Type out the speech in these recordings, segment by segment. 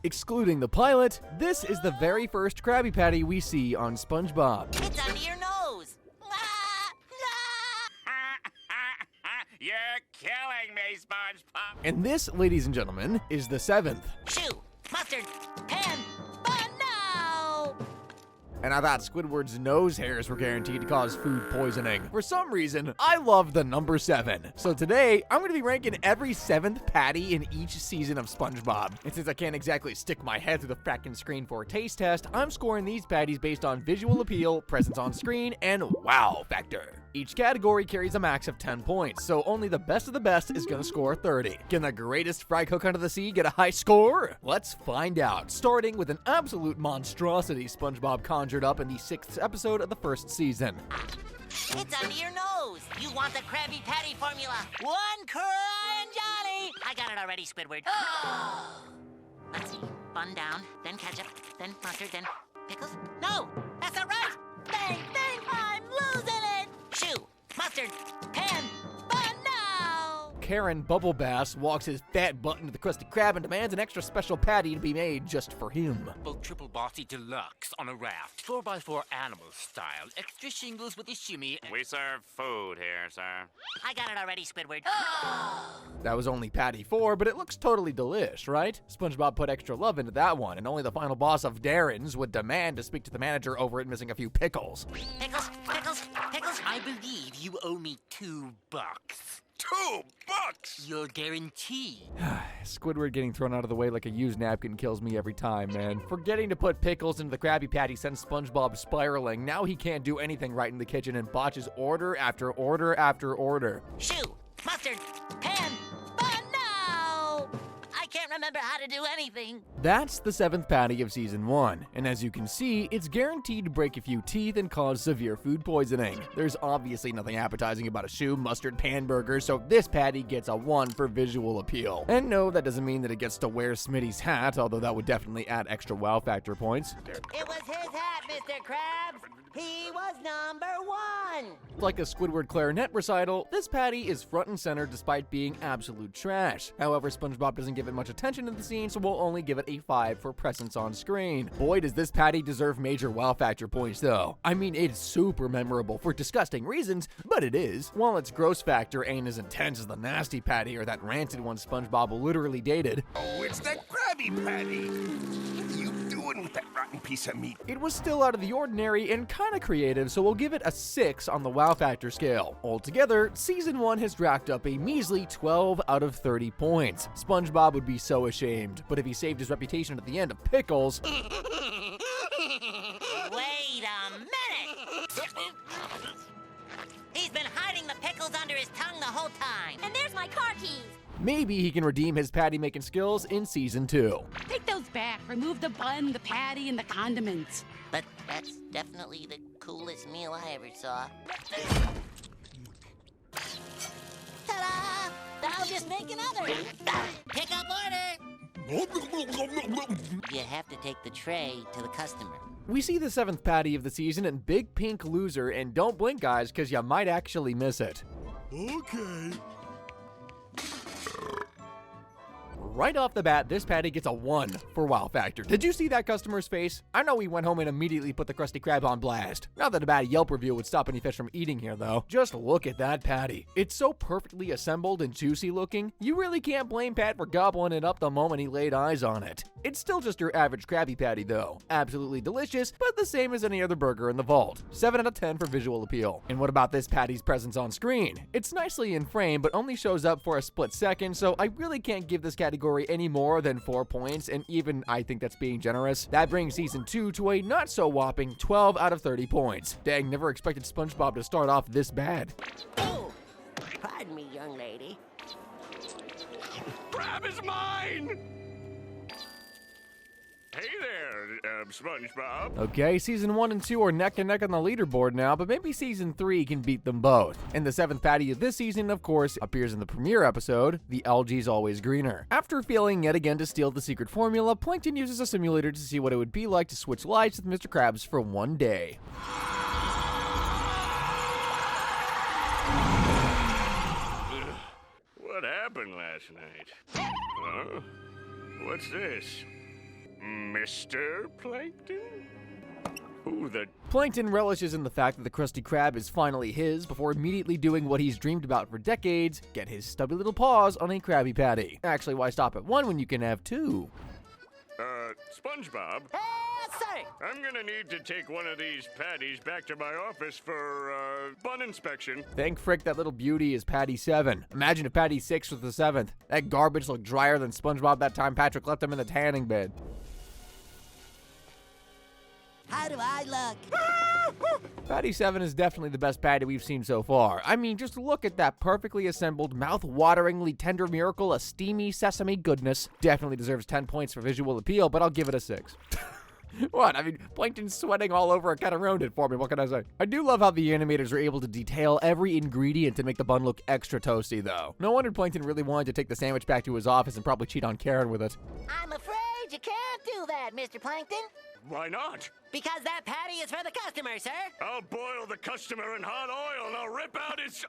Excluding the pilot, this is the very first Krabby Patty we see on SpongeBob. It's under your nose. You're killing me, SpongeBob. And this, ladies and gentlemen, is the 7th. Shoe, mustard, pen, but no! And I thought Squidward's nose hairs were guaranteed to cause food poisoning. For some reason, I love the number 7. So today, I'm going to be ranking every 7th patty in each season of SpongeBob. And since I can't exactly stick my head through the frackin' screen for a taste test, I'm scoring these patties based on visual appeal, presence on screen, and wow factor. Each category carries a max of 10 points, so only the best of the best is gonna score 30. Can the greatest fry cook under the sea get a high score? Let's find out, starting with an absolute monstrosity SpongeBob conjured up in the 6th episode of the first season. It's under your nose. You want the Krabby Patty formula. One crying Johnny. I got it already, Squidward. Let's see. Bun down, then ketchup, then mustard, then pickles. No, that's not right. Bang, bang, I'm losing it. Shoe, mustard, pen, but no. Karen Bubble Bass walks his fat butt into the Krusty Krab and demands an extra special patty to be made just for him. Triple bossy deluxe on a raft, 4x4 animal style, extra shingles with a shimmy. We serve food here, sir. I got it already, Squidward. That was only patty 4, but it looks totally delish, right? SpongeBob put extra love into that one, and only the final boss of Darren's would demand to speak to the manager over it missing a few pickles. Pickles, pickles, pickles. I believe you owe me $2. $2? Your guarantee. Squidward getting thrown out of the way like a used napkin kills me every time, man. Forgetting to put pickles into the Krabby Patty sends SpongeBob spiraling. Now he can't do anything right in the kitchen and botches order after order after order. Shoe, mustard, pen, but no! I can't remember how to do anything. That's the 7th patty of season 1, and as you can see, it's guaranteed to break a few teeth and cause severe food poisoning. There's obviously nothing appetizing about a shoe, mustard, pan burger, so this patty gets a 1 for visual appeal. And no, that doesn't mean that it gets to wear Smitty's hat, although that would definitely add extra wow factor points. It was his hat, Mr. Krabs. He was number 1. Like a Squidward clarinet recital, this patty is front and center despite being absolute trash. However, SpongeBob doesn't give it much attention in the scene, so we'll only give it a 5 for presence on screen. Boy, does this patty deserve major wow factor points though. I mean, it's super memorable for disgusting reasons, but it is. While its gross factor ain't as intense as the nasty patty or that rancid one SpongeBob literally dated. Oh, it's that Krabby Patty. What are you doing with that rotten piece of meat? It was still out of the ordinary and kinda creative, so we'll give it a 6 on the wow factor scale. Altogether, season 1 has racked up a measly 12 out of 30 points. SpongeBob would be so ashamed, but if he saved his reputation at the end of pickles... Wait a minute! He's been hiding the pickles under his tongue the whole time. And there's my car keys. maybe he can redeem his patty-making skills in season 2. Take those back. Remove the bun, the patty, and the condiments. But that's definitely the coolest meal I ever saw. Ta-da! I'll just make another. Pick up order. You have to take the tray to the customer. We see the 7th patty of the season in Big Pink Loser, and don't blink, guys, because you might actually miss it. Okay. Right off the bat, this patty gets a 1 for wow factor. Did you see that customer's face? I know he went home and immediately put the Krusty Krab on blast. Not that a bad Yelp review would stop any fish from eating here, though. Just look at that patty. It's so perfectly assembled and juicy looking, you really can't blame Pat for gobbling it up the moment he laid eyes on it. It's still just your average Krabby Patty, though. Absolutely delicious, but the same as any other burger in the vault. 7 out of 10 for visual appeal. And what about this patty's presence on screen? It's nicely in frame, but only shows up for a split second, so I really can't give this category any more than 4 points, and even I think that's being generous. That brings season 2 to a not so whopping 12 out of 30 points. Dang, never expected SpongeBob to start off this bad. Oh, pardon me, young lady. Crab is mine! Hey there, SpongeBob. Okay, season 1 and 2 are neck and neck on the leaderboard now, but maybe season 3 can beat them both. And the 7th patty of this season, of course, appears in the premiere episode, The Algae's Always Greener. After failing yet again to steal the secret formula, Plankton uses a simulator to see what it would be like to switch lives with Mr. Krabs for one day. What happened last night? Huh? What's this? Mr. Plankton? Who the... Plankton relishes in the fact that the Krusty Krab is finally his before immediately doing what he's dreamed about for decades, get his stubby little paws on a Krabby Patty. Actually, why stop at one when you can have two? SpongeBob? Yes, sir. I'm gonna need to take one of these patties back to my office for, bun inspection. Thank frick that little beauty is Patty 7. Imagine if Patty 6 was the 7th. That garbage looked drier than SpongeBob that time Patrick left him in the tanning bed. How do I look? Patty 7 is definitely the best patty we've seen so far. I mean, just look at that perfectly assembled, mouth-wateringly tender miracle of steamy sesame goodness. Definitely deserves 10 points for visual appeal, but I'll give it a 6. What? I mean, Plankton's sweating all over it kind of ruined it for me. What can I say? I do love how the animators are able to detail every ingredient to make the bun look extra toasty, though. No wonder Plankton really wanted to take the sandwich back to his office and probably cheat on Karen with it. I'm afraid you can't do that, Mr. Plankton. Why not? Because that patty is for the customer, sir. I'll boil the customer in hot oil and I'll rip out his...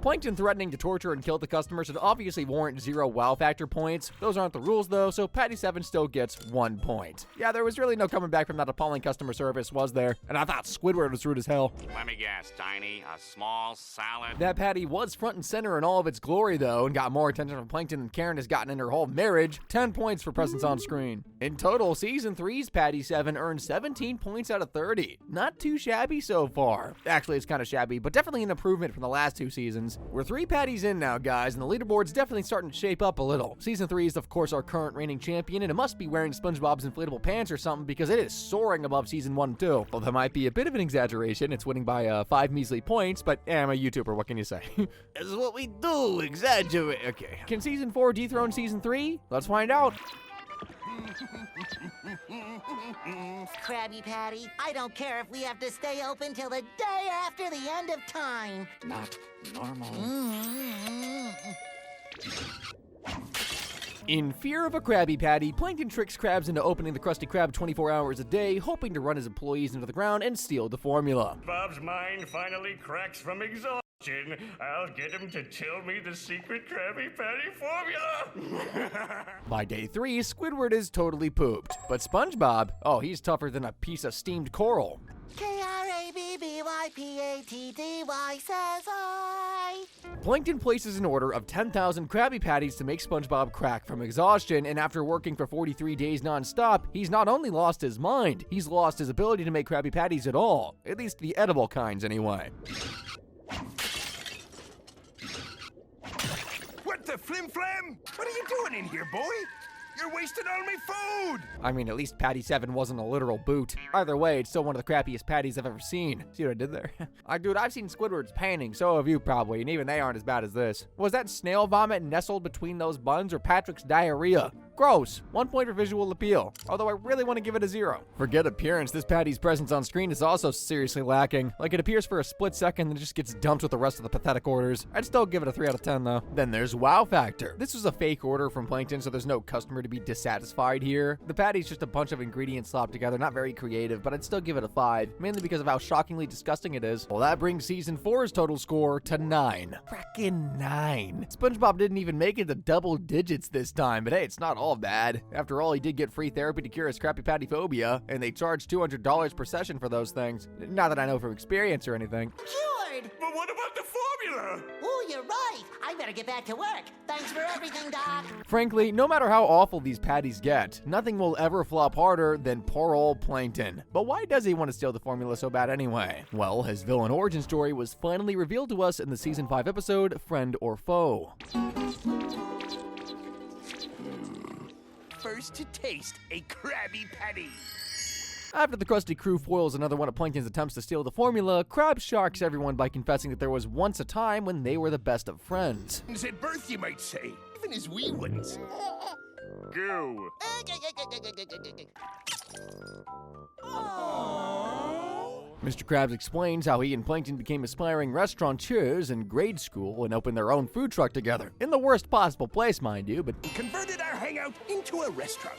Plankton threatening to torture and kill the customer should obviously warrant 0 wow factor points. Those aren't the rules though, so Patty 7 still gets 1 point. Yeah, there was really no coming back from that appalling customer service, was there? And I thought Squidward was rude as hell. Let me guess, Tiny, a small salad? That patty was front and center in all of its glory though, and got more attention from Plankton than Karen has gotten in her whole marriage. 10 points for presence on screen. In total, Season 3's Patty 7 earned 17 points out of 30. Not too shabby so far. Actually, it's kind of shabby, but definitely an improvement from the last 2 seasons. We're 3 patties in now, guys, and the leaderboard's definitely starting to shape up a little. Season 3 is, of course, our current reigning champion, and it must be wearing SpongeBob's inflatable pants or something because it is soaring above Season 1 and 2. Well, that might be a bit of an exaggeration. It's winning by 5 measly points, but I'm a YouTuber. What can you say? This is what we do, exaggerate. Okay. Can Season 4 dethrone Season 3? Let's find out. Krabby Patty, I don't care if we have to stay open till the day after the end of time. Not normal. In fear of a Krabby Patty, Plankton tricks Krabs into opening the Krusty Krab 24 hours a day, hoping to run his employees into the ground and steal the formula. Bob's mind finally cracks from exhaustion. I'll get him to tell me the secret Krabby Patty formula. By day 3, Squidward is totally pooped. But SpongeBob, oh, he's tougher than a piece of steamed coral. Krabby says I. Plankton places an order of 10,000 Krabby Patties to make SpongeBob crack from exhaustion, and after working for 43 days non-stop, he's not only lost his mind, he's lost his ability to make Krabby Patties at all. At least the edible kinds, anyway. What the flim-flam? What are you doing in here, boy? You're wasting all my food! I mean, at least Patty 7 wasn't a literal boot. Either way, it's still one of the crappiest patties I've ever seen. See what I did there? Dude, I've seen Squidward's painting, so have you probably, and even they aren't as bad as this. Was that snail vomit nestled between those buns or Patrick's diarrhea? Gross. 1 point for visual appeal, although I really want to give it a 0. Forget appearance, this patty's presence on screen is also seriously lacking. Like, it appears for a split second and just gets dumped with the rest of the pathetic orders. I'd still give it a 3 out of 10 though. Then there's wow factor. This was a fake order from Plankton, so there's no customer to be dissatisfied here. The patty's just a bunch of ingredients slopped together, not very creative, but I'd still give it a 5, mainly because of how shockingly disgusting it is. Well, that brings Season 4's total score to 9. Frackin' 9. SpongeBob didn't even make it to double digits this time, but hey, it's not all bad. After all, he did get free therapy to cure his Krabby Patty phobia, and they charge $200 per session for those things. Not that I know from experience or anything. Cured! But what about the formula? Oh, you're right. I better get back to work. Thanks for everything, Doc. Frankly, no matter how awful these patties get, nothing will ever flop harder than poor old Plankton. But why does he want to steal the formula so bad anyway? Well, his villain origin story was finally revealed to us in the Season 5 episode, Friend or Foe. First to taste a Krabby Patty. After the Krusty Crew foils another one of Plankton's attempts to steal the formula, Krabs shocks everyone by confessing that there was once a time when they were the best of friends. At birth, you might say. Even as wee ones. Goo. Mr. Krabs explains how he and Plankton became aspiring restaurateurs in grade school and opened their own food truck together. In the worst possible place, mind you, but Converted our hangout into a restaurant.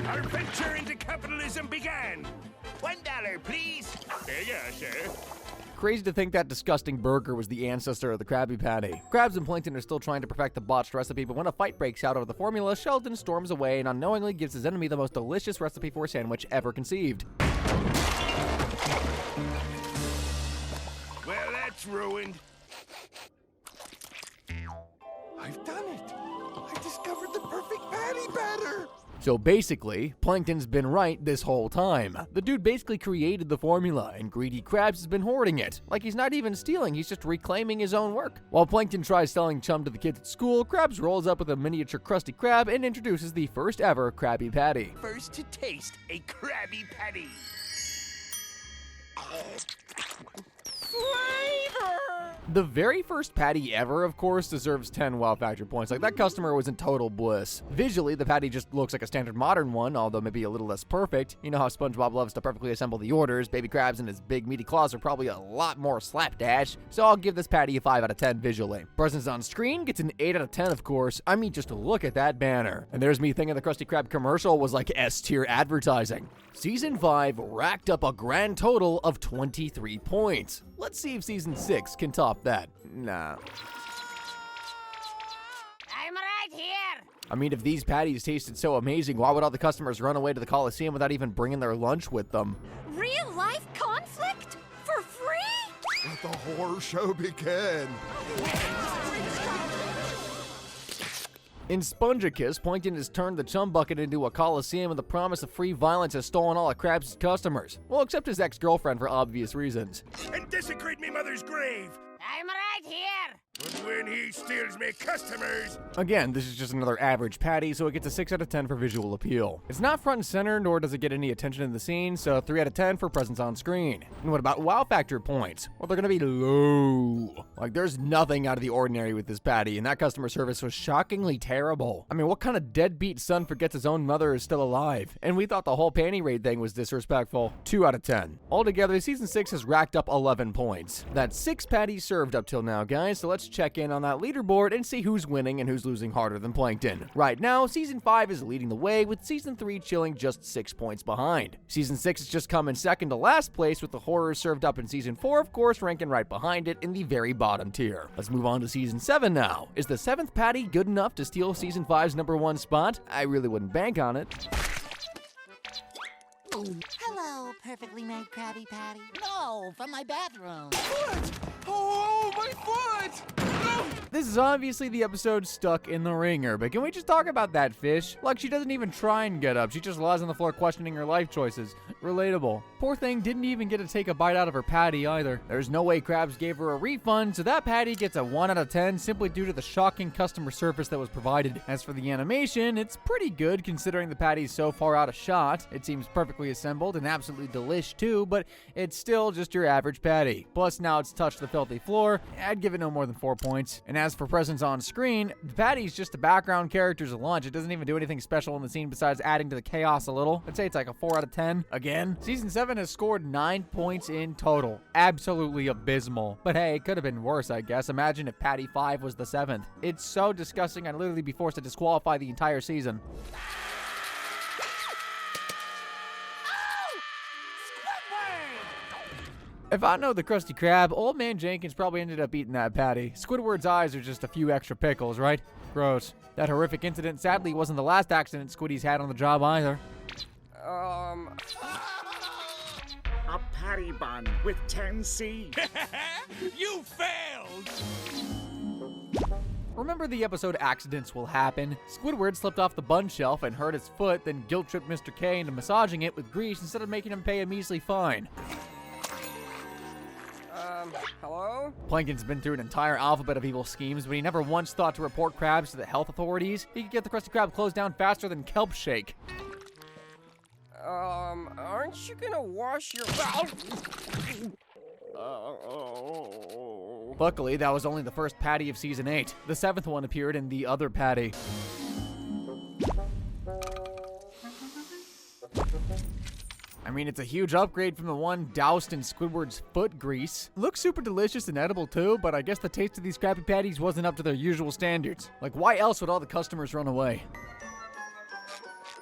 Our venture into capitalism began. $1, please. There you are, sir. crazy to think that disgusting burger was the ancestor of the Krabby Patty. Krabs and Plankton are still trying to perfect the botched recipe, but when a fight breaks out over the formula, Sheldon storms away and unknowingly gives his enemy the most delicious recipe for a sandwich ever conceived. Well, that's ruined. I've done it. I discovered the perfect patty batter. So basically, Plankton's been right this whole time. The dude basically created the formula, and greedy Krabs has been hoarding it. Like he's not even stealing, he's just reclaiming his own work. While Plankton tries selling chum to the kids at school, Krabs rolls up with a miniature Krusty Krab and introduces the first ever Krabby Patty. First to taste a Krabby Patty. The very first patty ever, of course, deserves 10 wow factor points. Like, that customer was in total bliss. Visually, the patty just looks like a standard modern one, although maybe a little less perfect. You know how SpongeBob loves to perfectly assemble the orders. Baby Krabs and his big meaty claws are probably a lot more slapdash, so I'll give this patty a 5 out of 10 visually. Presence on screen gets an 8 out of 10, of course. I mean, just look at that banner. And there's me thinking the Krusty Krab commercial was like S-tier advertising. Season 5 racked up a grand total of 23 points. Let's see if Season 6 can top that. Nah. I'm right here. I mean, if these patties tasted so amazing, why would all the customers run away to the Coliseum without even bringing their lunch with them? Real life conflict? For free? Let the horror show begin. In Spongekiss, Plankton has turned the chum bucket into a coliseum, and the promise of free violence has stolen all of Krabs' customers. Well, except his ex-girlfriend for obvious reasons. And desecrate me mother's grave. I'm right here. But when he steals me customers. Again, this is just another average patty, so it gets a 6 out of 10 for visual appeal. It's not front and center, nor does it get any attention in the scene, so 3 out of 10 for presence on screen. And what about wow factor points? Well, they're gonna be low. Like, there's nothing out of the ordinary with this patty, and that customer service was shockingly terrible. I mean, what kind of deadbeat son forgets his own mother is still alive? And we thought the whole panty raid thing was disrespectful. 2 out of 10. Altogether, Season 6 has racked up 11 points. That's 6 patties served up till now, guys, so let's check in on that leaderboard and see who's winning and who's losing harder than Plankton. Right now, Season 5 is leading the way, with Season 3 chilling just 6 points behind. Season 6 has just come in second to last place, with the horrors served up in Season 4, of course, ranking right behind it in the very bottom tier. Let's move on to Season 7 now. Is the 7th Patty good enough to steal Season 5's #1 spot? I really wouldn't bank on it. Hello, perfectly made Krabby Patty. No, from my bathroom. Oh, my foot! This is obviously the episode Stuck in the Ringer, but can we just talk about that fish? Like, she doesn't even try and get up. She just lies on the floor questioning her life choices. Relatable. Poor thing didn't even get to take a bite out of her patty either. There's no way Krabs gave her a refund, so that patty gets a 1 out of 10 simply due to the shocking customer service that was provided. As for the animation, it's pretty good considering the patty's so far out of shot. It seems perfectly assembled and absolutely delish too, but it's still just your average patty. Plus, now it's touched the filthy floor. I'd give it no more than 4 points. And as for presence on screen, the patty's just a background character's lunch. It doesn't even do anything special in the scene besides adding to the chaos a little. I'd say it's like a 4 out of 10. Again, Season 7 has scored 9 points in total. Absolutely abysmal. But hey, it could have been worse, I guess. Imagine if Patty 5 was the 7th. It's so disgusting, I'd literally be forced to disqualify the entire season. If I know the Krusty Krab, Old Man Jenkins probably ended up eating that patty. Squidward's eyes are just a few extra pickles, right? Gross. That horrific incident sadly wasn't the last accident Squiddy's had on the job either. A patty bun with 10 seeds. You failed! Remember the episode Accidents Will Happen? Squidward slipped off the bun shelf and hurt his foot, then guilt-tripped Mr. K into massaging it with grease instead of making him pay a measly fine. Hello? Plankton's been through an entire alphabet of evil schemes, but he never once thought to report Krabs to the health authorities. He could get the Krusty Krab closed down faster than kelp shake. Aren't you gonna wash your mouth? Luckily, that was only the first patty of Season 8. The 7th one appeared in the other patty. I mean, it's a huge upgrade from the one doused in Squidward's foot grease. Looks super delicious and edible too, but I guess the taste of these Krabby Patties wasn't up to their usual standards. Like, why else would all the customers run away?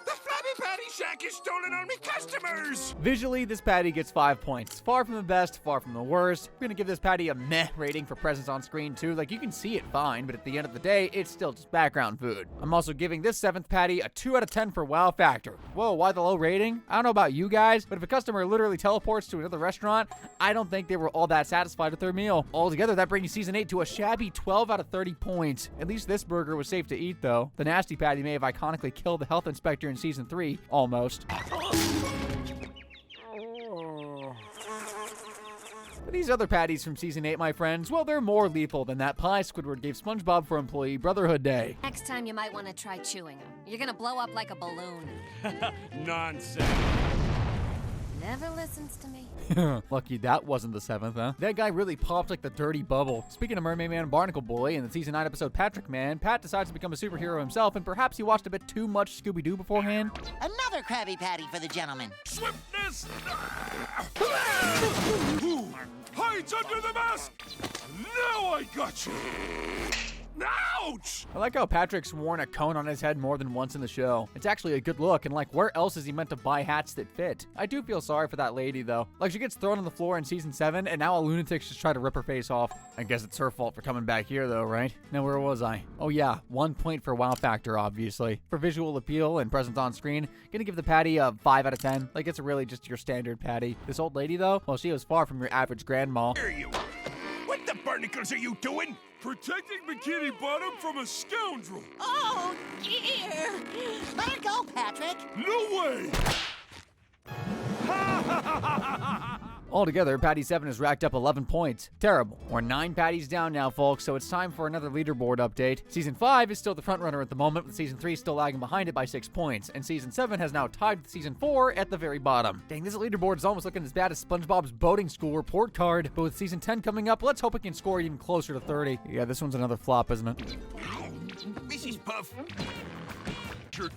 The Krabby Patty Shack is stolen stealing all me customers! Visually, this patty gets 5 points. Far from the best, far from the worst. We're gonna give this patty a meh rating for presence on screen too. Like, you can see it fine, but at the end of the day, it's still just background food. I'm also giving this 7th patty a 2 out of 10 for wow factor. Whoa, why the low rating? I don't know about you guys, but if a customer literally teleports to another restaurant, I don't think they were all that satisfied with their meal. Altogether, that brings Season 8 to a shabby 12 out of 30 points. At least this burger was safe to eat, though. The nasty patty may have iconically killed the health inspector in Season 3, almost. These other patties from Season 8, my friends, well, they're more lethal than that pie Squidward gave SpongeBob for Employee Brotherhood Day. Next time you might want to try chewing them. You're gonna blow up like a balloon. Nonsense. Never listens to me. Lucky that wasn't the 7th, huh? That guy really popped like the dirty bubble. Speaking of Mermaid Man and Barnacle Boy, in the Season 9 episode Patrick Man, Pat decides to become a superhero himself, and perhaps he watched a bit too much Scooby-Doo beforehand. Another Krabby Patty for the gentleman. Swiftness! Hides under the mask! Now I got you! Ouch! I like how Patrick's worn a cone on his head more than once in the show. It's actually a good look, and like, where else is he meant to buy hats that fit? I do feel sorry for that lady, though. Like, she gets thrown on the floor in Season 7, and now a lunatic's just try to rip her face off. I guess it's her fault for coming back here, though, right? Now, where was I? Oh yeah, 1 point for wow factor, obviously. For visual appeal and presence on screen, gonna give the patty a 5 out of 10. Like, it's really just your standard patty. This old lady, though, well, she was far from your average grandma. Here you are. What the barnacles are you doing? Protecting Bikini Bottom from a scoundrel. Oh, dear. Let her go, Patrick. No way! Altogether, Patty 7 has racked up 11 points. Terrible. We're 9 patties down now, folks, so it's time for another leaderboard update. Season 5 is still the frontrunner at the moment, with Season 3 still lagging behind it by 6 points, and Season 7 has now tied with Season 4 at the very bottom. Dang, this leaderboard is almost looking as bad as SpongeBob's boating school report card, but with Season 10 coming up, let's hope it can score even closer to 30. Yeah, this one's another flop, isn't it? Mrs. Puff.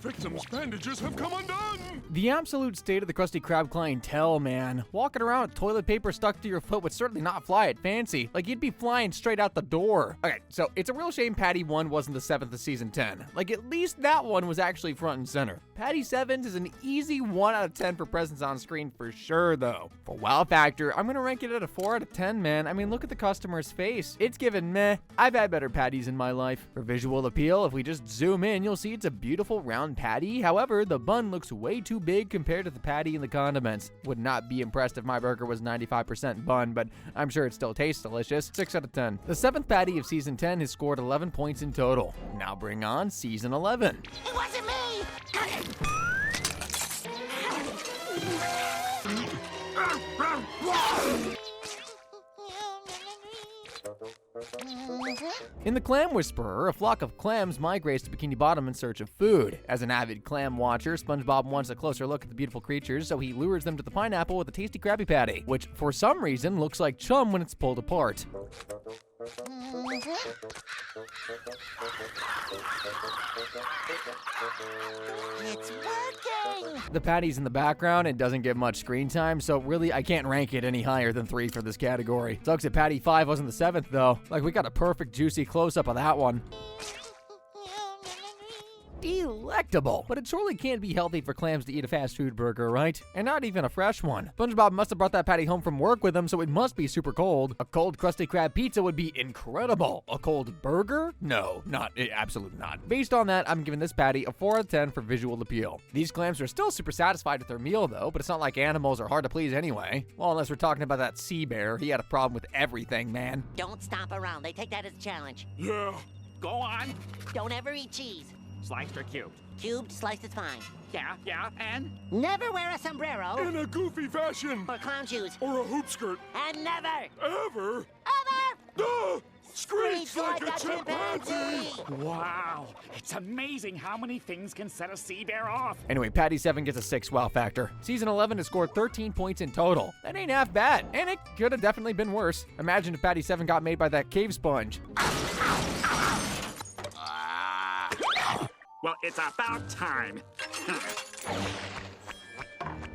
Victims' bandages have come undone! The absolute state of the Krusty Krab clientele, man. Walking around with toilet paper stuck to your foot would certainly not fly it fancy. Like, you'd be flying straight out the door. Okay, so it's a real shame Patty 1 wasn't the 7th of Season 10. Like, at least that one was actually front and center. Patty 7 is an easy 1 out of 10 for presence on screen for sure, though. For wow factor, I'm gonna rank it at a 4 out of 10, man. I mean, look at the customer's face. It's given meh. I've had better patties in my life. For visual appeal, if we just zoom in, you'll see it's a beautiful round patty. However, the bun looks way too big compared to the patty and the condiments. Would not be impressed if my burger was 95% bun, but I'm sure it still tastes delicious. 6 out of 10. The 7th patty of Season 10 has scored 11 points in total. Now bring on Season 11. It wasn't me. In The Clam Whisperer, a flock of clams migrates to Bikini Bottom in search of food. As an avid clam watcher, SpongeBob wants a closer look at the beautiful creatures, so he lures them to the pineapple with a tasty Krabby Patty, which for some reason looks like chum when it's pulled apart. It's working! The patty's in the background and doesn't get much screen time, so really I can't rank it any higher than 3 for this category. Sucks that Patty 5 wasn't the 7th though. Like, we got a perfect juicy close-up of that one. Delectable. But it surely can't be healthy for clams to eat a fast food burger, right? And not even a fresh one. SpongeBob must have brought that patty home from work with him, so it must be super cold. A cold Krusty Krab pizza would be incredible. A cold burger? No, absolutely not. Based on that, I'm giving this patty a 4 out of 10 for visual appeal. These clams are still super satisfied with their meal though, but it's not like animals are hard to please anyway. Well, unless we're talking about that sea bear. He had a problem with everything, man. Don't stomp around. They take that as a challenge. Yeah. Go on. Don't ever eat cheese. Sliced or cubed? Cubed, sliced is fine. Yeah, and? Never wear a sombrero. In a goofy fashion. Or clown shoes. Or a hoop skirt. And never. Ever. Ever. Screech like a chimpanzee. Wow, it's amazing how many things can set a sea bear off. Anyway, Patty 7 gets a 6 wow factor. Season 11 has scored 13 points in total. That ain't half bad, and it could have definitely been worse. Imagine if Patty 7 got made by that cave sponge. Well, it's about time.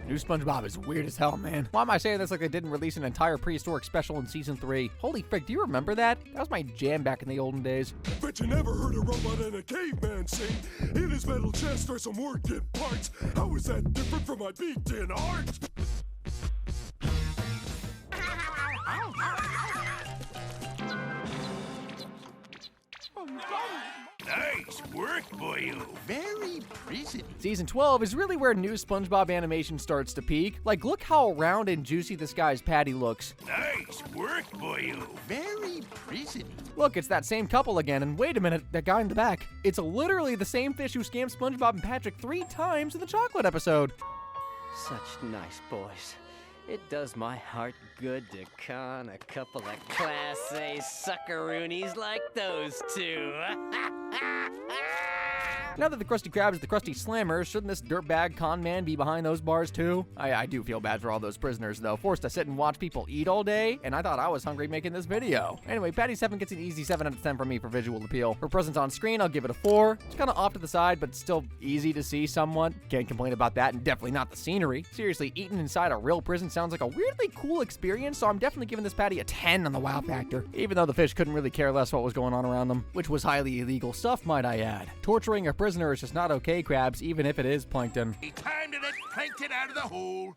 New SpongeBob is weird as hell, man. Why am I saying this like they didn't release an entire prehistoric special in Season 3? Holy frick, do you remember that? That was my jam back in the olden days. Bet you never heard a robot and a caveman sing. It his metal chest are some working parts. How is that different from my beat-in heart? Nice work, boyo. Very pretty. Season 12 is really where new SpongeBob animation starts to peak. Like, look how round and juicy this guy's patty looks. Nice work, boyo. Very pretty. Look, it's that same couple again, and wait a minute, that guy in the back. It's literally the same fish who scammed SpongeBob and Patrick 3 times in the chocolate episode. Such nice boys. It does my heart good to con a couple of Class A suckaroonies like those two. Now that the Krusty Krab is the Krusty Slammer, shouldn't this dirtbag con man be behind those bars too? I do feel bad for all those prisoners though, forced to sit and watch people eat all day, and I thought I was hungry making this video. Anyway, Patty 7 gets an easy 7 out of 10 from me for visual appeal. For presence on screen, I'll give it a 4. It's kind of off to the side, but still easy to see somewhat. Can't complain about that, and definitely not the scenery. Seriously, eating inside a real prison sounds like a weirdly cool experience, so I'm definitely giving this patty a 10 on the wow factor, even though the fish couldn't really care less what was going on around them, which was highly illegal stuff, might I add. Torturing a prisoner is just not okay, Krabs, even if it is plankton. Time to let plankton out of the hole.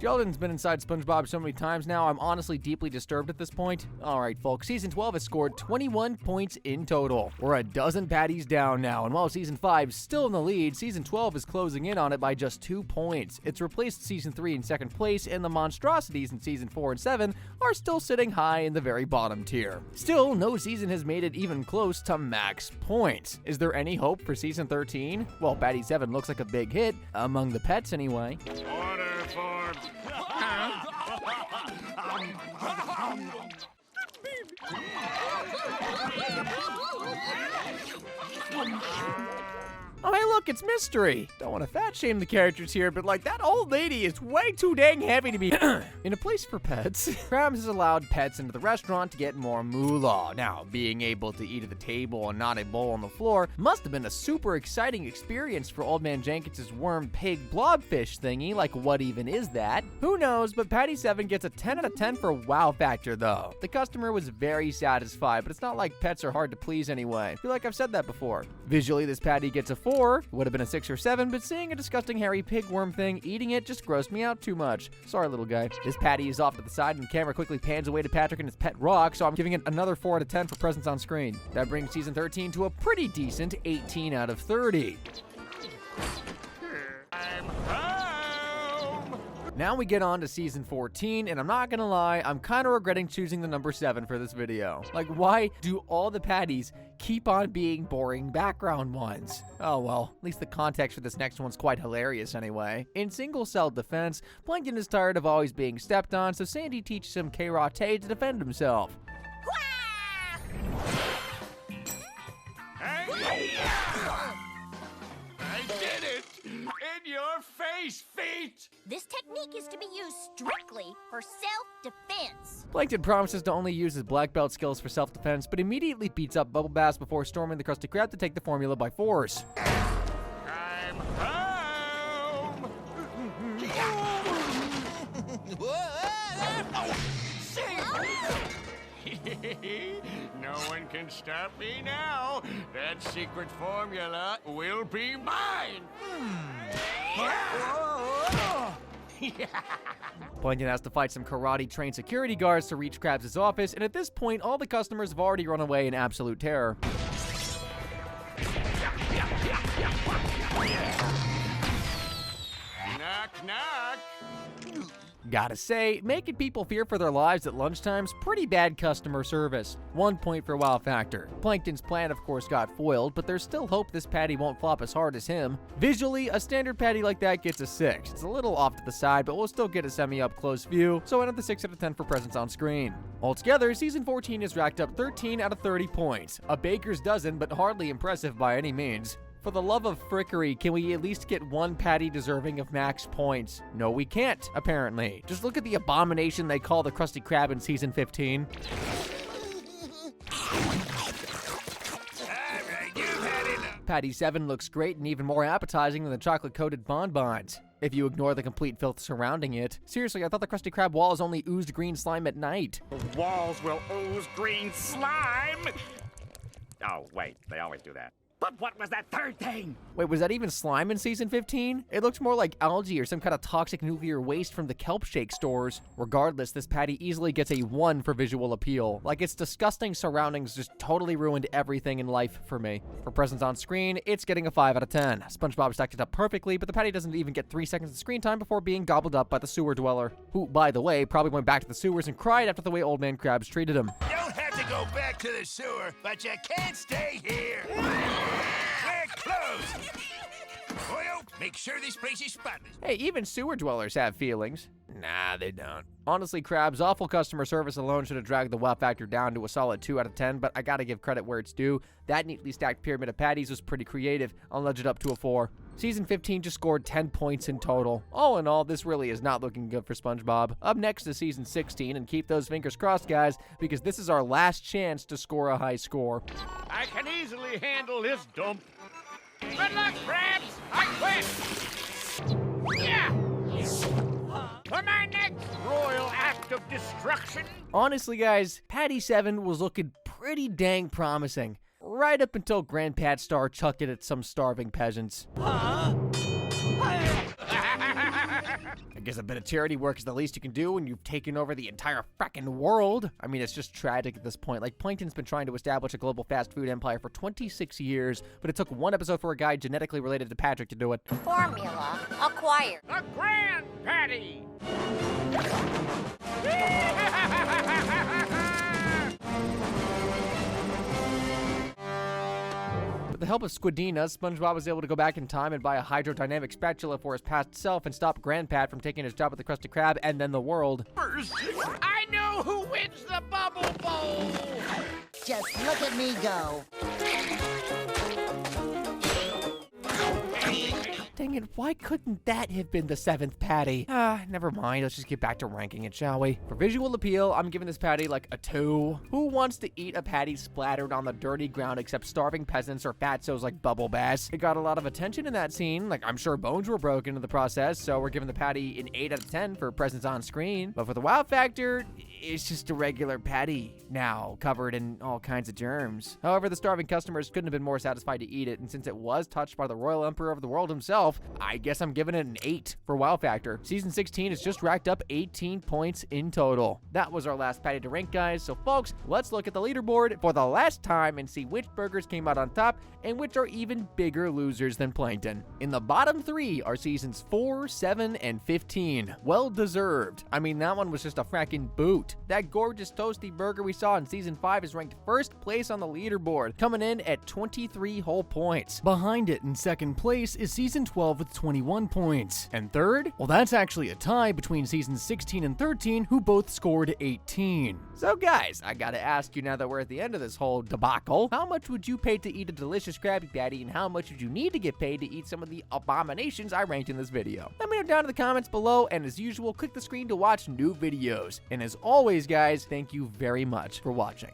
Sheldon's been inside SpongeBob so many times now, I'm honestly deeply disturbed at this point. Alright folks, Season 12 has scored 21 points in total. We're a dozen patties down now, and while Season 5 is still in the lead, Season 12 is closing in on it by just 2 points. It's replaced Season 3 in second place, and the monstrosities in Season 4 and 7 are still sitting high in the very bottom tier. Still, no season has made it even close to max points. Is there any hope for Season 13? Well, Patty 7 looks like a big hit, among the pets anyway. Order for... Oh, hey, look, it's Mystery. Don't want to fat shame the characters here, but like, that old lady is way too dang heavy to be in a place for pets. Krabs has allowed pets into the restaurant to get more moolah. Now, being able to eat at the table and not a bowl on the floor must have been a super exciting experience for Old Man Jenkins's worm pig blobfish thingy. Like, what even is that? Who knows, but Patty 7 gets a 10 out of 10 for wow factor, though. The customer was very satisfied, but it's not like pets are hard to please anyway. I feel like I've said that before. Visually, this patty gets a 4. Would have been a 6 or 7, but seeing a disgusting hairy pig worm thing eating it just grossed me out too much. Sorry, little guy. This patty is off to the side, and the camera quickly pans away to Patrick and his pet rock, so I'm giving it another 4 out of 10 for presence on screen. That brings Season 13 to a pretty decent 18 out of 30. I'm home! Now we get on to Season 14, and I'm not gonna lie, I'm kind of regretting choosing the number 7 for this video. Like, why do all the patties keep on being boring background ones? Oh well, at least the context for this next one's quite hilarious anyway. In single cell defense, Plankton is tired of always being stepped on, so Sandy teaches him karate to defend himself. I did it! In your face, feet! This technique is to be used strictly for self-defense. Plankton promises to only use his black belt skills for self-defense, but immediately beats up Bubble Bass before storming the Krusty Krab to take the formula by force. I'm home! No one can stop me now. That secret formula will be mine. Plankton has to fight some karate-trained security guards to reach Krabs' office, and at this point, all the customers have already run away in absolute terror. Knock, knock. Gotta say, making people fear for their lives at lunchtime's pretty bad customer service. 1 point for wow factor. Plankton's plan of course got foiled, but there's still hope this patty won't flop as hard as him. Visually, a standard patty like that gets a 6. It's a little off to the side, but we'll still get a semi-up close view, so another 6 out of 10 for presence on screen. Altogether, Season 14 has racked up 13 out of 30 points. A baker's dozen, but hardly impressive by any means. For the love of frickery, can we at least get one patty deserving of max points? No, we can't, apparently. Just look at the abomination they call the Krusty Krab in Season 15. Patty 7 looks great and even more appetizing than the chocolate-coated bonbons. if you ignore the complete filth surrounding it. Seriously, I thought the Krusty Krab walls only oozed green slime at night. The walls will ooze green slime. Oh, wait, they always do that. But what was that third thing? Wait, was that even slime in season 15? It looked more like algae or some kind of toxic nuclear waste from the kelp shake stores. Regardless, this patty easily gets a 1 for visual appeal. Like, its disgusting surroundings just totally ruined everything in life for me. For presence on screen, it's getting a 5 out of 10. SpongeBob stacked it up perfectly, but the patty doesn't even get 3 seconds of screen time before being gobbled up by the sewer dweller, who, by the way, probably went back to the sewers and cried after the way Old Man Krabs treated him. You don't have to go back to the sewer, but you can't stay here. We're closed. Boyo, make sure this place is spotless. Hey, even sewer dwellers have feelings. Nah, they don't. Honestly, Krabs' awful customer service alone should have dragged the wow factor down to a solid 2 out of 10, but I gotta give credit where it's due. That neatly stacked pyramid of patties was pretty creative. I'll nudge it up to a 4. Season 15 just scored 10 points in total. All in all, this really is not looking good for SpongeBob. Up next is Season 16, and keep those fingers crossed, guys, because this is our last chance to score a high score. I can easily handle this dump. Good luck, Krabs! I quit! Yeah! For my next royal act of destruction! Honestly, guys, Patty 7 was looking pretty dang promising. Right up until Grandpat Star chucked it at some starving peasants. I guess a bit of charity work is the least you can do when you've taken over the entire fracking world. I mean, it's just tragic at this point. Like, Plankton's been trying to establish a global fast food empire for 26 years, but it took one episode for a guy genetically related to Patrick to do it. Formula acquired. A Grand Patty! With the help of Squidina, SpongeBob was able to go back in time and buy a hydrodynamic spatula for his past self and stop Grandpat from taking his job at the Krusty Krab and then the world. I know who wins the Bubble Bowl! Just look at me go. Dang it, why couldn't that have been the 7th patty? Never mind, let's just get back to ranking it, shall we? For visual appeal, I'm giving this patty like a 2. Who wants to eat a patty splattered on the dirty ground except starving peasants or fatsos like Bubble Bass? It got a lot of attention in that scene, like I'm sure bones were broken in the process, so we're giving the patty an 8 out of 10 for presence on screen. But for the wow factor, it's just a regular patty now, covered in all kinds of germs. However, the starving customers couldn't have been more satisfied to eat it, and since it was touched by the royal emperor of the world himself, I guess I'm giving it an 8 for wow factor. Season 16 has just racked up 18 points in total. That was our last patty to rank, guys. So folks, let's look at the leaderboard for the last time and see which burgers came out on top and which are even bigger losers than Plankton. In the bottom 3 are seasons 4, 7, and 15. Well deserved. I mean, that one was just a fracking boot. That gorgeous toasty burger we saw in season 5 is ranked first place on the leaderboard, coming in at 23 whole points. Behind it in second place is season 12 with 21 points. And third? Well, that's actually a tie between seasons 16 and 13, who both scored 18. So guys, I gotta ask you now that we're at the end of this whole debacle, how much would you pay to eat a delicious Krabby Patty, and how much would you need to get paid to eat some of the abominations I ranked in this video? Let me know down in the comments below, and as usual, click the screen to watch new videos. And as always, guys, thank you very much for watching.